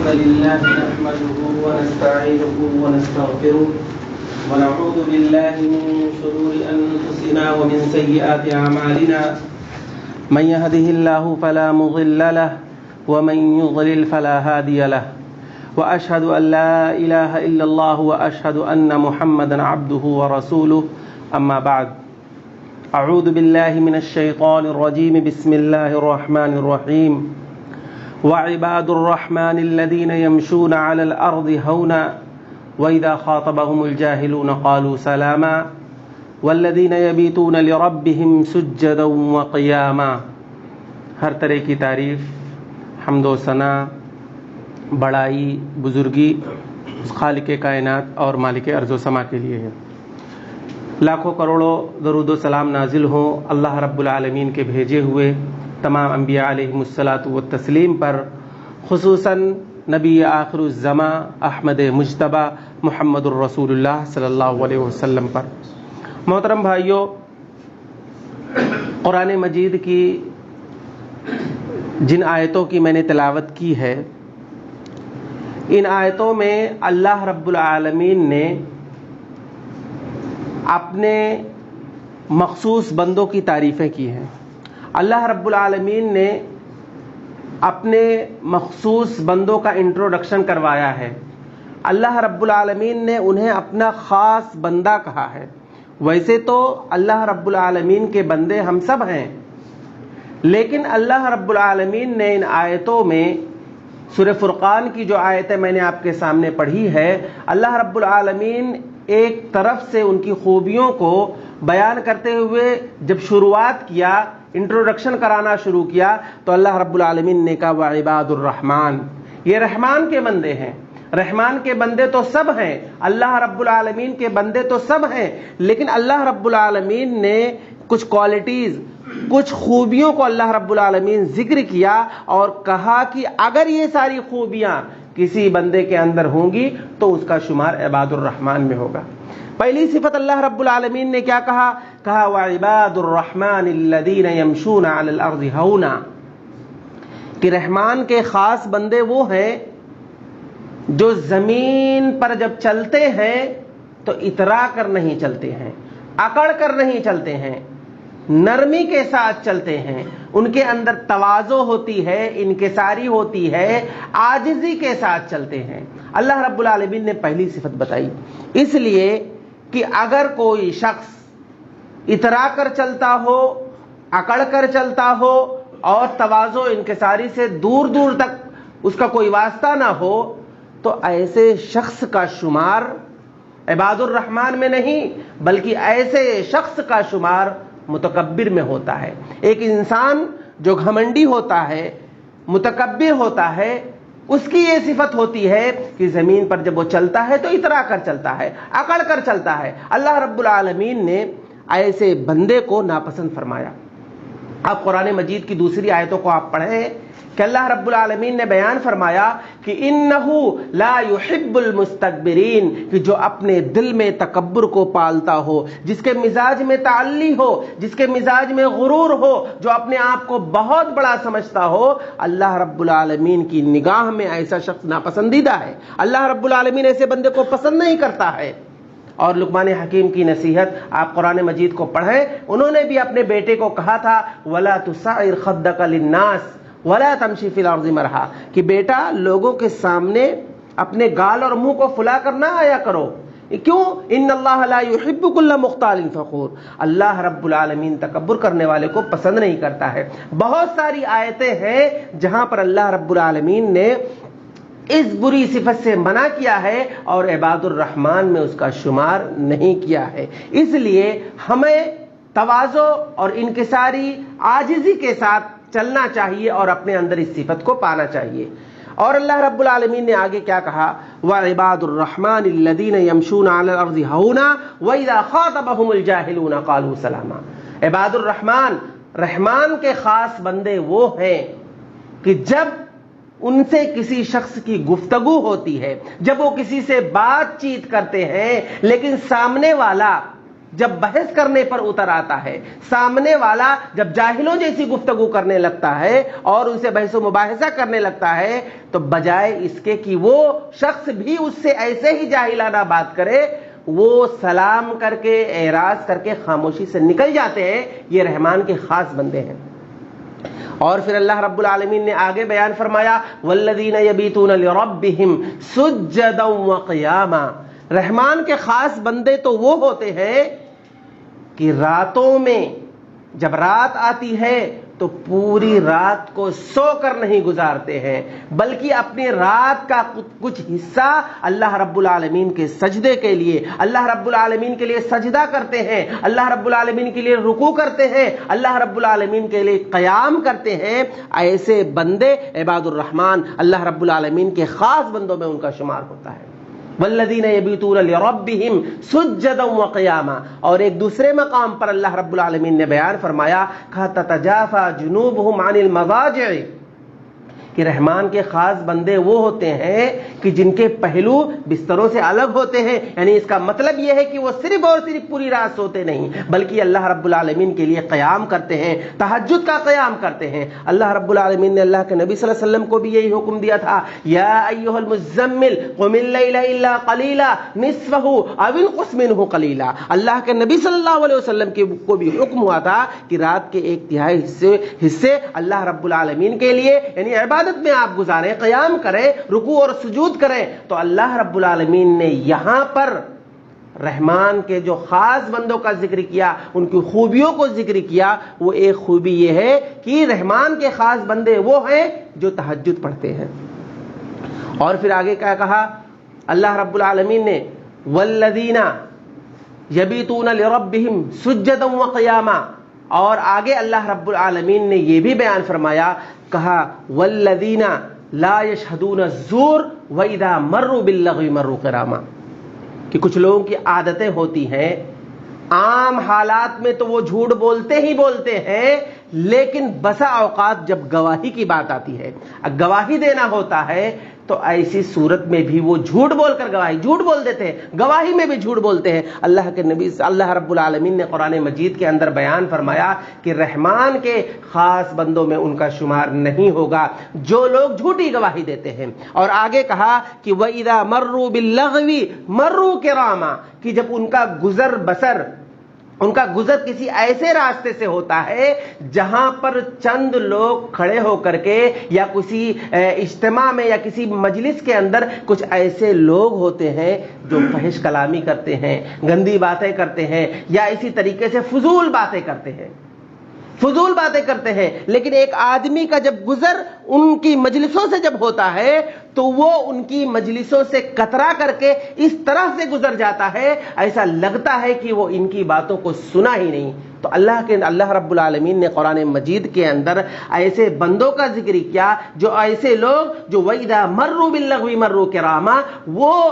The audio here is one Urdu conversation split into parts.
الحمد لله نحمده ونستعينه ونستغفره ونعوذ بالله من شرور أنفسنا ومن سيئات أعمالنا من يهده الله فلا مضل له ومن يضلل فلا هادي له وأشهد أن لا إله إلا الله وأشهد أن محمدا عبده ورسوله أما بعد أعوذ بالله من الشيطان الرجيم بسم الله الرحمن الرحيم وعباد الرحمن الذين يمشون على الأرض هونا وإذا خاطبهم الجاهلون قالوا سلاما والذين يبيتون لربهم سجدا وقياما. ہر طرح کی تعریف، حمد و ثنا، بڑائی، بزرگی اس خالق کائنات اور مالک ارض و سما کے لیے ہے. لاکھوں کروڑوں درود و سلام نازل ہوں اللہ رب العالمین کے بھیجے ہوئے تمام انبیاء علیہم الصلاۃ والتسلیم پر، خصوصاً نبی آخر الزماں احمد مجتبیٰ محمد الرسول اللہ صلی اللہ علیہ وسلم پر. محترم بھائیوں، قرآن مجید کی جن آیتوں کی میں نے تلاوت کی ہے، ان آیتوں میں اللہ رب العالمین نے اپنے مخصوص بندوں کی تعریفیں کی ہیں. اللہ رب العالمین نے اپنے مخصوص بندوں کا انٹروڈکشن کروایا ہے. اللہ رب العالمین نے انہیں اپنا خاص بندہ کہا ہے. ویسے تو اللہ رب العالمین کے بندے ہم سب ہیں، لیکن اللہ رب العالمین نے ان آیتوں میں سورہ فرقان کی جو آیتیں میں نے آپ کے سامنے پڑھی ہے، اللہ رب العالمین ایک طرف سے ان کی خوبیوں کو بیان کرتے ہوئے جب شروعات کیا، انٹروڈکشن کرانا شروع کیا، تو اللہ رب العالمین نے کہا وعباد الرحمن، یہ رحمان کے بندے ہیں. رحمان کے بندے تو سب ہیں، اللہ رب العالمین کے بندے تو سب ہیں، لیکن اللہ رب العالمین نے کچھ کوالٹیز، کچھ خوبیوں کو اللہ رب العالمین ذکر کیا اور کہا کہ اگر یہ ساری خوبیاں کسی بندے کے اندر ہوں گی تو اس کا شمار عباد الرحمن میں ہوگا. پہلی صفت اللہ رب العالمین نے کیا کہا وعباد الرحمن الذین یمشون علی الارض ہونا، کہ رحمان کے خاص بندے وہ ہیں جو زمین پر جب چلتے ہیں تو اترا کر نہیں چلتے ہیں، اکڑ کر نہیں چلتے ہیں، نرمی کے ساتھ چلتے ہیں. ان کے اندر تواضع ہوتی ہے، انکساری ہوتی ہے، عاجزی کے ساتھ چلتے ہیں. اللہ رب العالمین نے پہلی صفت بتائی، اس لیے کہ اگر کوئی شخص اترا کر چلتا ہو، اکڑ کر چلتا ہو اور تواضع انکساری سے دور دور تک اس کا کوئی واسطہ نہ ہو، تو ایسے شخص کا شمار عباد الرحمن میں نہیں بلکہ ایسے شخص کا شمار متکبر میں ہوتا ہے. ایک انسان جو گھمنڈی ہوتا ہے، متکبر ہوتا ہے، اس کی یہ صفت ہوتی ہے کہ زمین پر جب وہ چلتا ہے تو اترا کر چلتا ہے، اکڑ کر چلتا ہے. اللہ رب العالمین نے ایسے بندے کو ناپسند فرمایا. اب قرآن مجید کی دوسری آیتوں کو آپ پڑھیں کہ اللہ رب العالمین نے بیان فرمایا کہ انہو لا يحب المستکبرین، کہ جو اپنے دل میں تکبر کو پالتا ہو، جس کے مزاج میں تعلی ہو، جس کے مزاج میں غرور ہو، جو اپنے آپ کو بہت بڑا سمجھتا ہو، اللہ رب العالمین کی نگاہ میں ایسا شخص ناپسندیدہ ہے. اللہ رب العالمین ایسے بندے کو پسند نہیں کرتا ہے. اور لقمان حکیم کی نصیحت آپ قرآن مجید کو پڑھیں، انہوں نے بھی اپنے بیٹے کو کہا تھا وَلَا تُسَعِّرْ خَدَّكَ لِلنَّاسِ وَلَا تَمْشِ فِي الْأَرْضِ مَرْحًا، کہ بیٹا لوگوں کے سامنے اپنے گال اور منہ کو پھلا کر نہ آیا کرو. کیوں؟ ان اللہ لا يحب كل مختال فخور، اللہ رب العالمین تکبر کرنے والے کو پسند نہیں کرتا ہے. بہت ساری آیتیں ہیں جہاں پر اللہ رب العالمین نے اس بری صفت سے منع کیا ہے اور عباد الرحمن میں اس کا شمار نہیں کیا ہے. اس لیے ہمیں تواضع اور انکساری، عاجزی کے ساتھ چلنا چاہیے اور اپنے اندر اس صفت کو پانا چاہیے. اور اللہ رب العالمین نے آگے کیا کہا وعباد الرحمن الذین یمشون علی الارض ہونا واذا خاطبهم الجاہلون قالوا سلاما. عباد الرحمن، رحمان کے خاص بندے وہ ہیں کہ جب ان سے کسی شخص کی گفتگو ہوتی ہے، جب وہ کسی سے بات چیت کرتے ہیں لیکن سامنے والا جب بحث کرنے پر اتر آتا ہے، سامنے والا جب جاہلوں جیسی گفتگو کرنے لگتا ہے اور ان سے بحث و مباحثہ کرنے لگتا ہے، تو بجائے اس کے کہ وہ شخص بھی اس سے ایسے ہی جاہلانہ بات کرے، وہ سلام کر کے اعراض کر کے خاموشی سے نکل جاتے ہیں۔ یہ رحمان کے خاص بندے ہیں۔ اور پھر اللہ رب العالمین نے آگے بیان فرمایا والذین یبیتون لربہم سجدا وقیاما، رحمان کے خاص بندے تو وہ ہوتے ہیں کہ راتوں میں جب رات آتی ہے تو پوری رات کو سو کر نہیں گزارتے ہیں، بلکہ اپنی رات کا کچھ حصہ اللہ رب العالمین کے سجدے کے لیے، اللہ رب العالمین کے لیے سجدہ کرتے ہیں، اللہ رب العالمین کے لیے رکوع کرتے ہیں، اللہ رب العالمین کے لیے قیام کرتے ہیں۔ ایسے بندے عباد الرحمن اللہ رب العالمین کے خاص بندوں میں ان کا شمار ہوتا ہے۔ والذین یبیتون لربہم سجدا وقیاما، اور ایک دوسرے مقام پر اللہ رب العالمین نے بیان فرمایا کہ تتجافی جنوبہم عن المضاجع، کہ رحمان کے خاص بندے وہ ہوتے ہیں کہ جن کے پہلو بستروں سے الگ ہوتے ہیں، یعنی اس کا مطلب یہ ہے کہ وہ صرف اور صرف پوری رات سوتے نہیں، بلکہ اللہ رب العالمین کے لیے قیام کرتے ہیں، تہجد کا قیام کرتے ہیں۔ اللہ رب العالمین نے اللہ کے نبی صلی اللہ علیہ وسلم کو بھی یہی حکم دیا تھا، یا ایھا المزمل قم اللیل الا قلیلا نصفہ او انقص منہ قلیلا۔ اللہ کے نبی صلی اللہ علیہ وسلم کو بھی حکم ہوا تھا کہ رات کے ایک تہائی حصے اللہ رب العالمین کے لیے یعنی عبادت میں آپ گزاریں، قیام کریں، رکوع اور سجود کریں۔ تو اللہ رب العالمین نے یہاں پر رحمان کے جو خاص بندوں کا ذکر کیا، ان کی خوبیوں کو ذکر کیا، وہ ایک خوبی یہ ہے کہ رحمان کے خاص بندے وہ ہیں جو تہجد پڑھتے ہیں۔ اور پھر آگے کیا کہا اللہ رب العالمین نے والذین یبیتون لربہم سجدا وقیاما، اور آگے اللہ رب العالمین نے یہ بھی بیان فرمایا، کہا والذین لا یشہدون الزور واذا مروا باللغو مروا کراما، کہ کچھ لوگوں کی عادتیں ہوتی ہیں، عام حالات میں تو وہ جھوٹ بولتے ہی بولتے ہیں، لیکن بسا اوقات جب گواہی کی بات آتی ہے، گواہی دینا ہوتا ہے، تو ایسی صورت میں بھی وہ جھوٹ بول کر جھوٹ بول دیتے ہیں، گواہی میں بھی جھوٹ بولتے ہیں۔ اللہ کے نبی اللہ رب العالمین نے قرآن مجید کے اندر بیان فرمایا کہ رحمان کے خاص بندوں میں ان کا شمار نہیں ہوگا جو لوگ جھوٹی گواہی دیتے ہیں۔ اور آگے کہا کہ وَإِذَا مَرُّوا بِاللَّغْوِ مَرُّوا كِرَامًا، کہ جب ان کا گزر کسی ایسے راستے سے ہوتا ہے جہاں پر چند لوگ کھڑے ہو کر کے یا کسی اجتماع میں یا کسی مجلس کے اندر کچھ ایسے لوگ ہوتے ہیں جو فحش کلامی کرتے ہیں، گندی باتیں کرتے ہیں، یا اسی طریقے سے فضول باتیں کرتے ہیں، لیکن ایک آدمی کا جب گزر ان کی مجلسوں سے جب ہوتا ہے تو وہ ان کی مجلسوں سے کترا کر کے اس طرح سے گزر جاتا ہے، ایسا لگتا ہے کہ وہ ان کی باتوں کو سنا ہی نہیں۔ تو اللہ رب العالمین نے قرآن مجید کے اندر ایسے بندوں کا ذکر کیا، جو ایسے لوگ جو وَإِذَا مَرُّوا بِاللَّغْوِ مَرُّوا كِرَامًا، وہ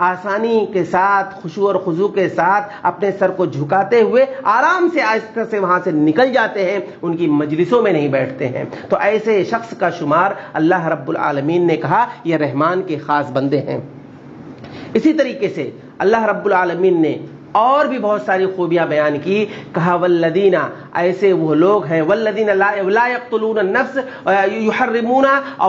آسانی کے ساتھ، خشوع اور خضوع کے ساتھ اپنے سر کو جھکاتے ہوئے آرام سے آہستہ سے وہاں سے نکل جاتے ہیں، ان کی مجلسوں میں نہیں بیٹھتے ہیں۔ تو ایسے شخص کا شمار اللہ رب العالمین نے کہا یہ رحمان کے خاص بندے ہیں۔ اسی طریقے سے اللہ رب العالمین نے اور بھی بہت ساری خوبیاں بیان کی، کہا والذین، ایسے وہ لوگ ہیں والذین لا یقتلون النفس یحرمون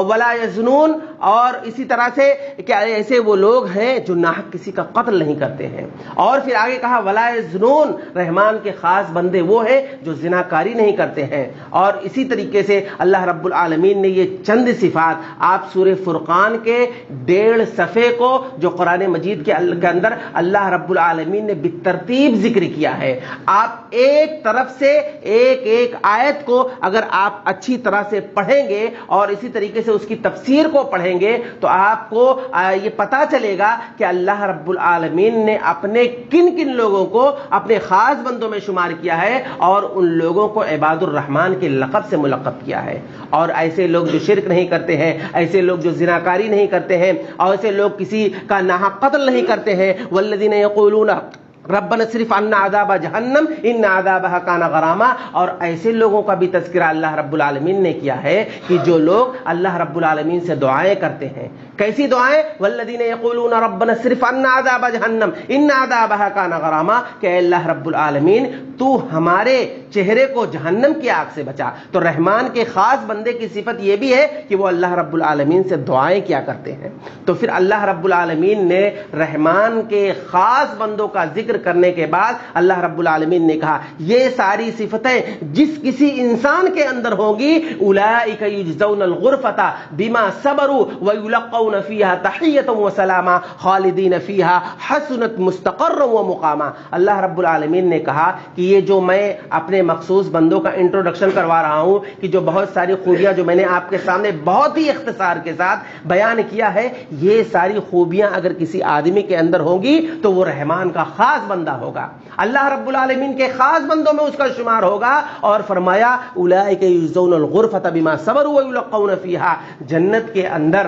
ولا یزنون، اور اسی طرح سے کہ ایسے وہ لوگ ہیں جو ناحق کسی کا قتل نہیں کرتے ہیں۔ اور پھر آگے کہا ولا یزنون، رحمان کے خاص بندے وہ ہیں جو زناکاری نہیں کرتے ہیں۔ اور اسی طریقے سے اللہ رب العالمین نے یہ چند صفات آپ سورہ فرقان کے 1.5 صفحے کو جو قرآن مجید کے اندر اللہ رب العالمین نے ترتیب ذکر کیا ہے، آپ ایک طرف سے ایک آیت کو اگر آپ اچھی طرح سے پڑھیں گے اور اسی طریقے سے اس کی تفسیر کو پڑھیں گے تو آپ کو یہ پتا چلے گا کہ اللہ رب العالمین نے اپنے کن لوگوں کو اپنے خاص بندوں میں شمار کیا ہے، اور ان لوگوں کو عباد الرحمن کے لقب سے ملقب کیا ہے۔ اور ایسے لوگ جو شرک نہیں کرتے ہیں، ایسے لوگ جو زناکاری نہیں کرتے ہیں، اور ایسے لوگ کسی کا ناحق قتل نہیں کرتے ہیں، والذین یقولون ربنا صرف عنا عذاب جہنم ان عذابها کان غراما، اور ایسے لوگوں کا بھی تذکرہ اللہ رب العالمین نے کیا ہے کہ جو لوگ اللہ رب العالمین سے دعائیں کرتے ہیں. کیسی دعائیں؟ والذین یقولون ربنا صرف عنا عذاب جہنم ان عذابها کان غراما، کہ اے اللہ رب العالمین تو ہمارے چہرے کو جہنم کی آگ سے بچا. تو رحمان کے خاص بندے کی صفت یہ بھی ہے کہ وہ اللہ رب العالمین سے دعائیں کیا کرتے ہیں. تو پھر اللہ رب العالمین نے رحمان کے خاص بندوں کا ذکر کرنے کے بعد اللہ رب العالمین نے کہا یہ ساری صفتیں جس کسی انسان کے اندر ہوں گی، اولئک یجزون الغرفۃ بما صبروا ویلقون فیہا تحیۃ وسلاما خالدین فیہا حسنت مستقرا ومقاما. اللہ رب العالمین نے کہا کہ یہ جو میں اپنے مخصوص بندوں کا انٹروڈکشن کروا رہا ہوں کہ جو بہت ساری خوبیاں جو میں نے آپ کے سامنے بہت ہی اختصار کے ساتھ بیان کیا ہے، یہ ساری خوبیاں اگر کسی آدمی کے اندر ہوں گی تو وہ رحمان کا خاص بندہ ہوگا، اللہ رب العالمین کے خاص بندوں میں اس کا شمار ہوگا. اور فرمایا اولئک یجزون الغرفۃ بما صبروا ویلقون فیہا، جنت کے اندر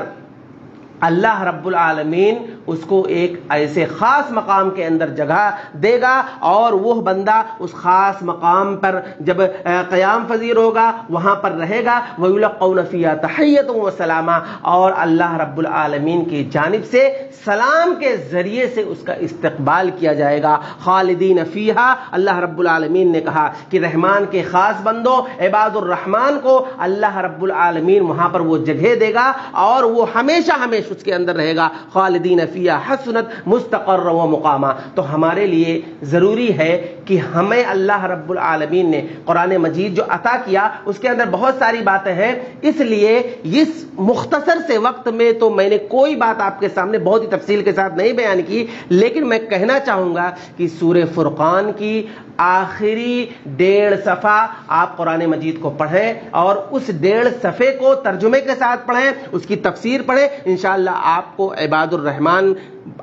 اللہ رب العالمین اس کو ایک ایسے خاص مقام کے اندر جگہ دے گا، اور وہ بندہ اس خاص مقام پر جب قیام پذیر ہوگا وہاں پر رہے گا. وَيُلَقَّوْنَ فِيهَا تَحِيَّةً وَسَلَامًا، اور اللہ رب العالمین کی جانب سے سلام کے ذریعے سے اس کا استقبال کیا جائے گا. خالدین فیہا، اللہ رب العالمین نے کہا کہ رحمان کے خاص بندوں عباد الرحمان کو اللہ رب العالمین وہاں پر وہ جگہ دے گا اور وہ ہمیشہ ہمیشہ اس کے اندر رہے گا. خالدین فیہا حسنت مستقر و مقاما. تو ہمارے لیے ضروری ہے کہ ہمیں اللہ رب العالمین نے قرآن مجید جو عطا کیا اس کے اندر بہت ساری باتیں ہیں، اس لیے اس مختصر سے وقت میں تو میں نے کوئی بات آپ کے سامنے بہت ہی تفصیل کے ساتھ نہیں بیان کی، لیکن میں کہنا چاہوں گا کہ سورہ فرقان کی آخری 1.5 صفحہ آپ قرآن مجید کو پڑھیں اور اس 1.5 صفحے کو ترجمے کے ساتھ پڑھیں، اس کی تفسیر پڑھیں. انشاءاللہ آپ کو عباد الرحمن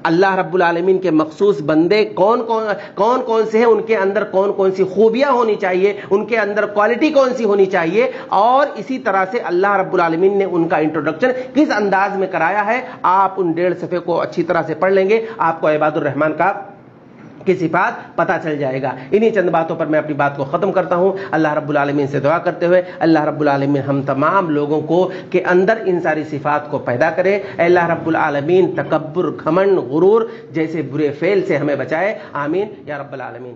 اللہ رب العالمین کے مخصوص بندے کون کون سے ہیں، ان کے اندر کون کون سی خوبیاں ہونی چاہیے، ان کے اندر کوالٹی کون سی ہونی چاہیے، اور اسی طرح سے اللہ رب العالمین نے ان کا انٹروڈکشن کس انداز میں کرایا ہے. آپ ان 1.5 صفحے کو اچھی طرح سے پڑھ لیں گے، آپ کو عباد الرحمن کی صفات پتہ چل جائے گا. انہی چند باتوں پر میں اپنی بات کو ختم کرتا ہوں، اللہ رب العالمین سے دعا کرتے ہوئے اللہ رب العالمین ہم تمام لوگوں کو کے اندر ان ساری صفات کو پیدا کرے. اے اللہ رب العالمین تکبر، گھمنڈ، غرور جیسے برے فعل سے ہمیں بچائے. آمین یا رب العالمین.